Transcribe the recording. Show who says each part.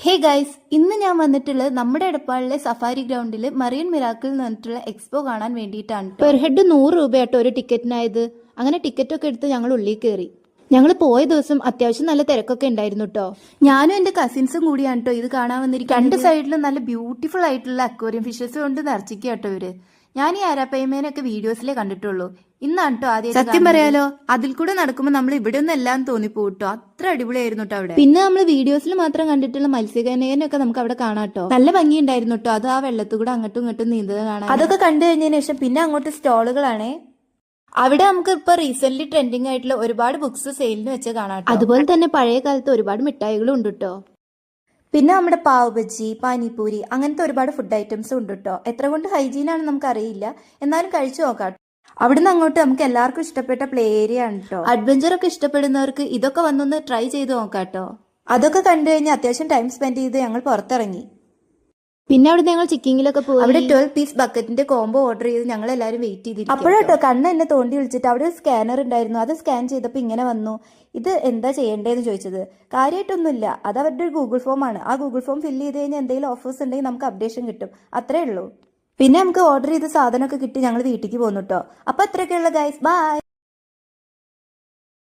Speaker 1: Hey guys, ഇന്ന് ഞാൻ വന്നിട്ടുള്ളത് നമ്മുടെ എടപ്പാളിലെ സഫാരി ഗ്രൗണ്ടിൽ മറിയൻ മിറാക്കിൾ എന്ന് പറഞ്ഞിട്ടുള്ള എക്സ്പോ കാണാൻ വേണ്ടിയിട്ടാണ്. പെർ ഹെഡ് 100 രൂപയാട്ടോ ഒരു ടിക്കറ്റിനായത്. അങ്ങനെ ടിക്കറ്റൊക്കെ എടുത്ത് ഞങ്ങൾ ഉള്ളിൽ കയറി. ഞങ്ങൾ പോയ ദിവസം അത്യാവശ്യം നല്ല തിരക്കൊക്കെ ഉണ്ടായിരുന്നു കേട്ടോ. ഞാനും എന്റെ കസിൻസും കൂടിയാണ് കേട്ടോ ഇത് കാണാൻ വന്നിരിക്കും. രണ്ട് സൈഡിലും നല്ല ബ്യൂട്ടിഫുൾ ആയിട്ടുള്ള അക്വേറിയം ഫിഷസ് കൊണ്ട് നിറച്ചിക്കുക കേട്ടോ ഇവര്. ഞാൻ ഈ ആരാപ്പയ്മേനൊക്കെ വീഡിയോസിലേ കണ്ടിട്ടുള്ളൂ. ഇന്നാണ് കേട്ടോ ആദ്യം. സത്യം പറയാലോ, അതിൽ കൂടെ നടക്കുമ്പോൾ നമ്മൾ ഇവിടെ ഒന്നും എല്ലാം തോന്നിപ്പോട്ടോ. അത്ര അടിപൊളിയായിരുന്നു കേട്ടോ അവിടെ. പിന്നെ നമ്മൾ വീഡിയോസിൽ മാത്രം കണ്ടിട്ടുള്ള മത്സ്യകന്യകനൊക്കെ നമുക്ക് അവിടെ കാണാട്ടോ. നല്ല ഭംഗിയുണ്ടായിരുന്നു കേട്ടോ. അത് ആ വെള്ളത്തിൽ കൂടെ അങ്ങോട്ടും ഇങ്ങോട്ടും നീന്തുക കാണാൻ. അതൊക്കെ കണ്ടു കഴിഞ്ഞതിന് ശേഷം പിന്നെ അങ്ങോട്ട് സ്റ്റോളുകളാണേ. അവിടെ നമുക്ക് ഇപ്പൊ റീസെന്റ് ട്രെൻഡിങ് ആയിട്ടുള്ള ഒരുപാട് ബുക്സ് സെയിലിന് വെച്ച് കാണാം. അതുപോലെ തന്നെ പഴയ കാലത്ത് ഒരുപാട് മിഠായികളും ഉണ്ട് കേട്ടോ. പിന്നെ നമ്മുടെ പാവ് ബജ്ജി, പാനിപൂരി, അങ്ങനത്തെ ഒരുപാട് ഫുഡ് ഐറ്റംസ് ഉണ്ട് കേട്ടോ. എത്ര കൊണ്ട് ഹൈജീൻ ആണെന്ന് നമുക്ക് അറിയില്ല, എന്നാലും കഴിച്ചു നോക്കാം. അവിടുന്ന് അങ്ങോട്ട് നമുക്ക് എല്ലാവർക്കും ഇഷ്ടപ്പെട്ട പ്ലേ ഏരിയ ആണ് കേട്ടോ. അഡ്വഞ്ചർ ഒക്കെ ഇഷ്ടപ്പെടുന്നവർക്ക് ഇതൊക്കെ വന്നൊന്ന് ട്രൈ ചെയ്ത് നോക്കാം കേട്ടോ. അതൊക്കെ കണ്ടു കഴിഞ്ഞാൽ അത്യാവശ്യം ടൈം സ്പെൻഡ് ചെയ്ത് ഞങ്ങൾ പുറത്തിറങ്ങി. പിന്നെ അവിടെ ഞങ്ങൾ ചിക്കിങ്ങിലൊക്കെ പോയി. അവിടെ 12 പീസ് ബക്കറ്റിന്റെ കോംബോ ഓർഡർ ചെയ്ത് ഞങ്ങൾ എല്ലാവരും വെയിറ്റ് ചെയ്തിരിക്കും. അപ്പോഴാട്ടോ കണ്ണ് എന്നെ തോണ്ടി വിളിച്ചിട്ട് അവിടെ ഒരു സ്കാനർ ഉണ്ടായിരുന്നു. അത് സ്കാൻ ചെയ്തപ്പോൾ ഇങ്ങനെ വന്നു. ഇത് എന്താ ചെയ്യേണ്ടതെന്ന് ചോദിച്ചത്. കാര്യമായിട്ടൊന്നുമില്ല, അത് അവരുടെ ഒരു ഗൂഗിൾ ഫോം ആണ്. ആ ഗൂഗിൾ ഫോം ഫില്ല് ചെയ്ത് കഴിഞ്ഞാൽ എന്തെങ്കിലും ഓഫേഴ്സ് ഉണ്ടെങ്കിൽ നമുക്ക് അപ്ഡേഷൻ കിട്ടും, അത്രേ ഉള്ളൂ. പിന്നെ നമുക്ക് ഓർഡർ ചെയ്ത സാധനമൊക്കെ കിട്ടി ഞങ്ങൾ വീട്ടിലേക്ക് പോന്നു കേട്ടോ. അപ്പൊ അത്രയൊക്കെയുള്ള ഗൈസ്, ബൈ.